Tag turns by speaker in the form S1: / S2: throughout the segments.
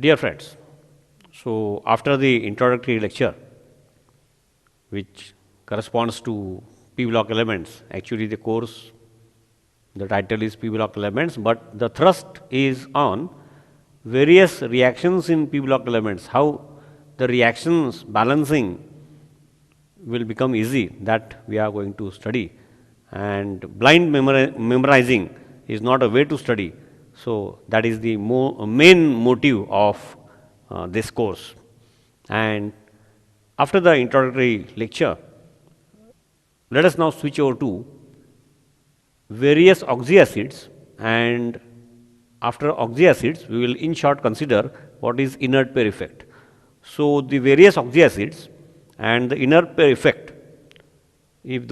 S1: Dear friends, so after the introductory lecture, which corresponds to P block elements, actually the course, the title is P block elements, but the thrust is on various reactions in P block elements, how the reactions balancing will become easy, that we are going to study. And blind memorizing is not a way to study. So, that is the main motive of this course. And after the introductory lecture, let us now switch over to various oxyacids, and after oxyacids we will in short consider what is inert pair effect. So, the various oxyacids and the inert pair effect, if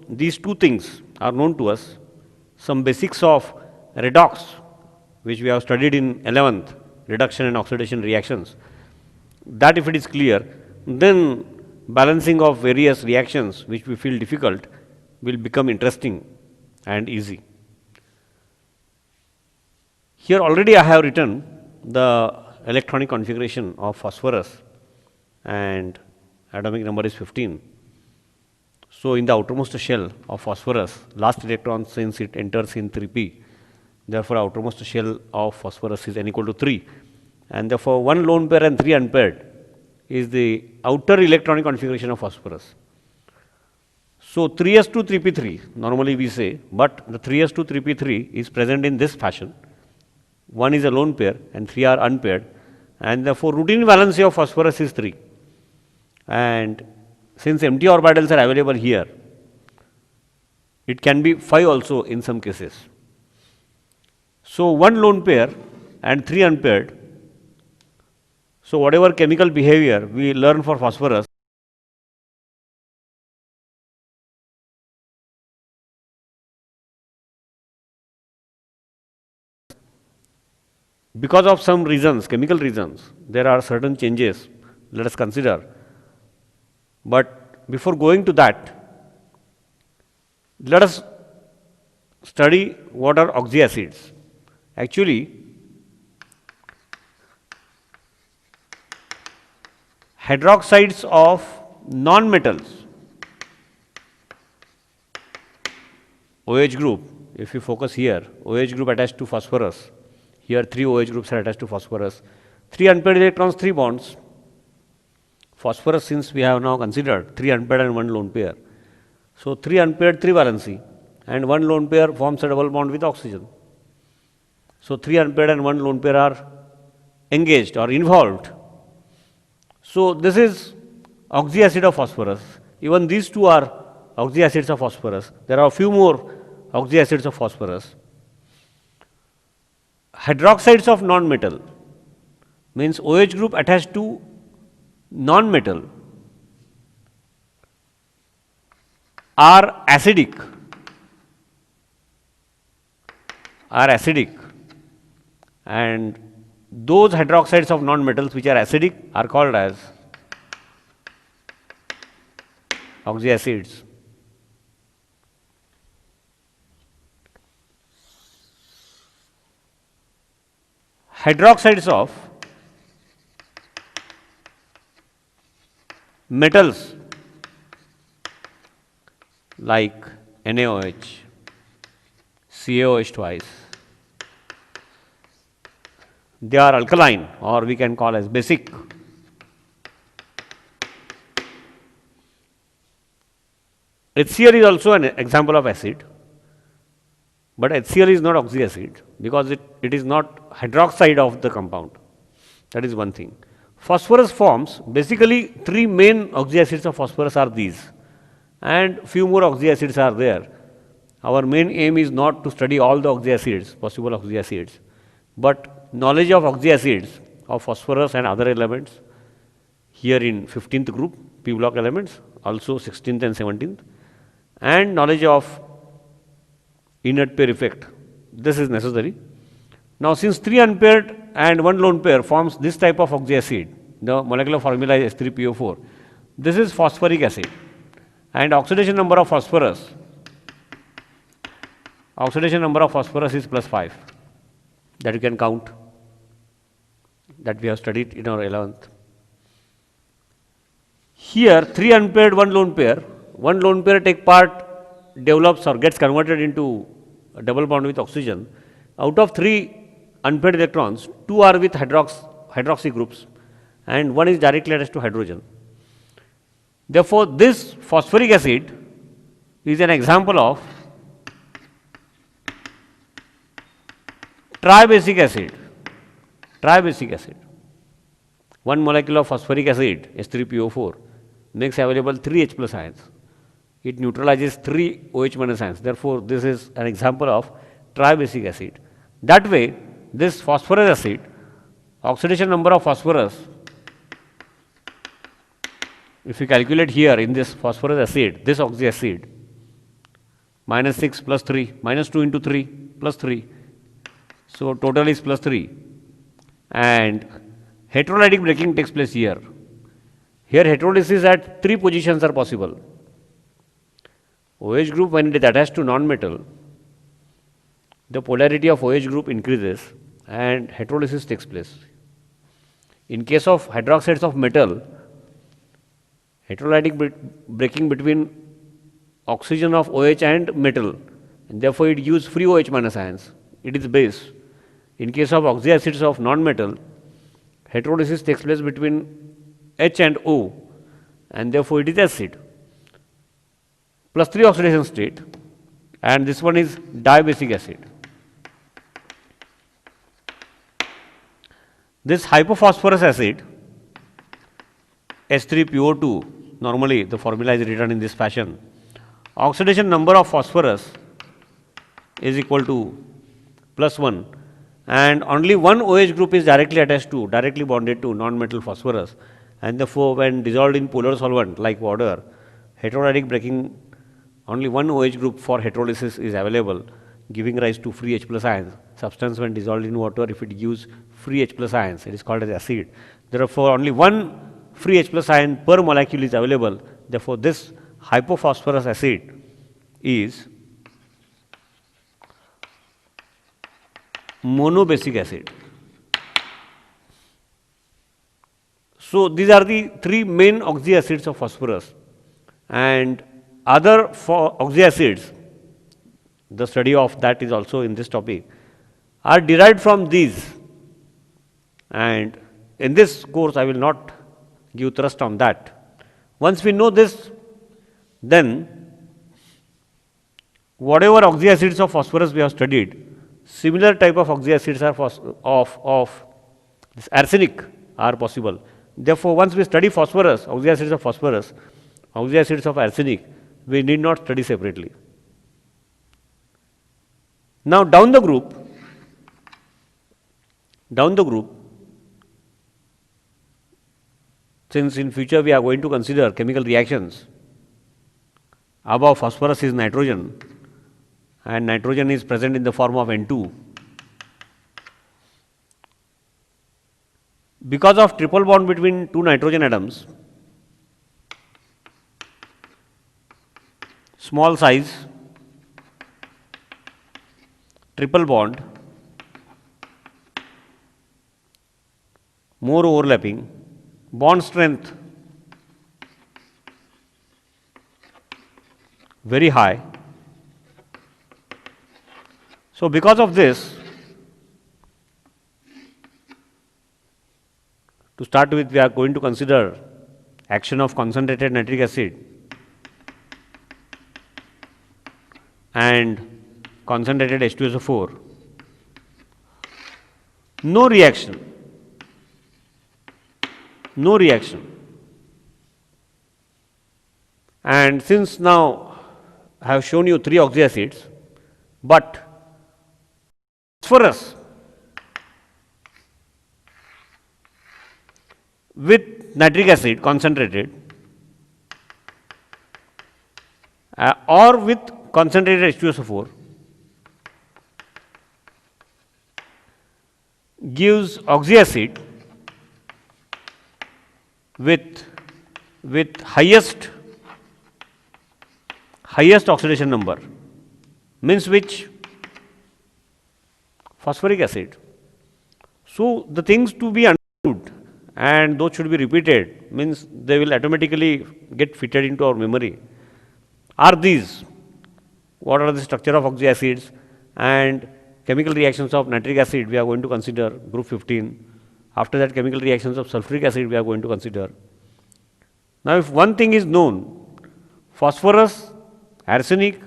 S1: these two things are known to us, some basics of redox which we have studied in 11th, reduction and oxidation reactions, that if it is clear, then balancing of various reactions which we feel difficult will become interesting and easy. Here already I have written the electronic configuration of phosphorus, and atomic number is 15. So, in the outermost shell of phosphorus, last electron, since it enters in 3p, therefore, outermost shell of phosphorus is n equal to 3, and therefore, 1 lone pair and 3 unpaired is the outer electronic configuration of phosphorus. So, 3s2 3p3 normally we say, but the 3s2 3p3 is present in this fashion. 1 is a lone pair and 3 are unpaired, and therefore, routine valency of phosphorus is 3. And since empty orbitals are available here, it can be 5 also in some cases. So, 1 lone pair and 3 unpaired. So, whatever chemical behavior we learn for phosphorus, because of some reasons, chemical reasons, there are certain changes, let us consider. But before going to that, let us study what are oxyacids. Actually, hydroxides of non-metals, OH group, if you focus here, OH group attached to phosphorus, here 3 OH groups are attached to phosphorus, 3 unpaired electrons, 3 bonds. Phosphorus, since we have now considered 3 unpaired and 1 lone pair. So, 3 unpaired, 3 valency, and 1 lone pair forms a double bond with oxygen. So, 3 unpaired and 1 lone pair are engaged or involved. So, this is oxyacid of phosphorus. Even these two are oxyacids of phosphorus. There are a few more oxyacids of phosphorus. Hydroxides of non-metal means OH group attached to non-metal are acidic, and those hydroxides of non-metals which are acidic are called as oxyacids. Hydroxides of metals like NaOH, CaOH twice, they are alkaline, or we can call as basic. HCl is also an example of acid, but HCl is not oxyacid because it is not hydroxide of the compound. That is one thing. Phosphorus forms, basically 3 main oxyacids of phosphorus are these, and few more oxyacids are there. Our main aim is not to study all the oxyacids, possible oxyacids, but knowledge of oxyacids of phosphorus and other elements here in 15th group, P block elements, also 16th and 17th, and knowledge of inert pair effect. This is necessary. Now, since 3 unpaired and 1 lone pair forms this type of oxyacid, the molecular formula is H3PO4. This is phosphoric acid, and oxidation number of phosphorus is +5, that you can count. that we have studied in our 11th. Here, 3 unpaired, 1 lone pair. One lone pair take part, develops or gets converted into a double bond with oxygen. Out of 3 unpaired electrons, 2 are with hydroxy groups and 1 is directly attached to hydrogen. Therefore, this phosphoric acid is an example of tribasic acid. Tribasic acid. One molecule of phosphoric acid, H3PO4, makes available 3 H plus ions. It neutralizes 3 OH minus ions. Therefore, this is an example of tribasic acid. That way, this phosphorus acid, oxidation number of phosphorus, if you calculate here in this phosphorus acid, this oxy acid, minus 6 plus 3, minus 2 into 3 plus 3. So, total is plus 3. And heterolytic breaking takes place here. Here heterolysis at 3 positions are possible. OH group, when it is attached to non-metal, the polarity of OH group increases and heterolysis takes place. In case of hydroxides of metal, heterolytic breaking between oxygen of OH and metal, and therefore it gives free OH minus ions. It is base. In case of oxyacids of non-metal, heterolysis takes place between H and O, and therefore it is acid. Plus 3 oxidation state, and this one is diabasic acid. This hypophosphorus acid, H3PO2, normally the formula is written in this fashion. Oxidation number of phosphorus is equal to plus 1, and only one OH group is directly bonded to non-metal phosphorus, and therefore when dissolved in polar solvent like water, heterolytic breaking, only one OH group for heterolysis is available, giving rise to free H plus ions. Substance when dissolved in water, if it gives free H plus ions, it is called as acid. Therefore, only one free H plus ion per molecule is available. Therefore, this hypophosphorus acid is monobasic acid. So, these are the 3 main oxyacids of phosphorus, and other oxyacids, the study of that is also in this topic, are derived from these, and in this course I will not give thrust on that. Once we know this, then whatever oxyacids of phosphorus we have studied, similar type of oxyacids of this arsenic are possible. Therefore, once we study phosphorus, oxyacids of phosphorus, oxyacids of arsenic, we need not study separately. Now, down the group, since in future we are going to consider chemical reactions, above phosphorus is nitrogen, and nitrogen is present in the form of N2. Because of triple bond between 2 nitrogen atoms, small size, triple bond, more overlapping, bond strength very high. So, because of this, to start with, we are going to consider action of concentrated nitric acid and concentrated H2SO4. No reaction. And since now I have shown you 3 oxyacids, but phosphorus with nitric acid concentrated or with concentrated H2SO4 gives oxyacid with highest oxidation number, means which phosphoric acid. So the things to be understood and those should be repeated means they will automatically get fitted into our memory are these. What are the structure of oxyacids and chemical reactions of nitric acid we are going to consider group 15. After that chemical reactions of sulfuric acid we are going to consider. Now if one thing is known, phosphorus, arsenic,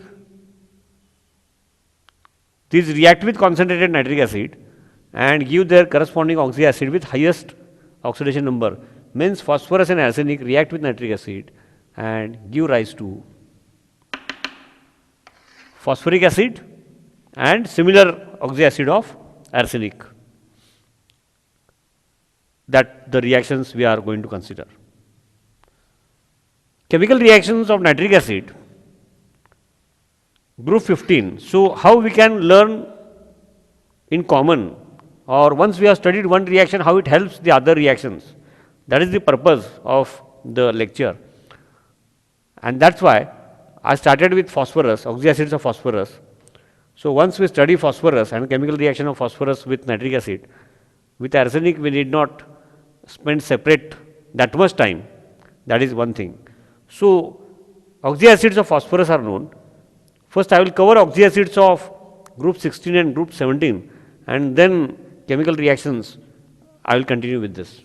S1: these react with concentrated nitric acid and give their corresponding oxyacid with highest oxidation number, means phosphorus and arsenic react with nitric acid and give rise to phosphoric acid and similar oxyacid of arsenic. That the reactions we are going to consider. Chemical reactions of nitric acid, group 15. So, how we can learn in common, or once we have studied one reaction, how it helps the other reactions. That is the purpose of the lecture. And that's why I started with phosphorus, oxyacids of phosphorus. So, once we study phosphorus and chemical reaction of phosphorus with nitric acid, with arsenic we need not spend separate that much time. That is one thing. So, oxyacids of phosphorus are known. First I will cover oxyacids of group 16 and group 17 and then chemical reactions I will continue with this.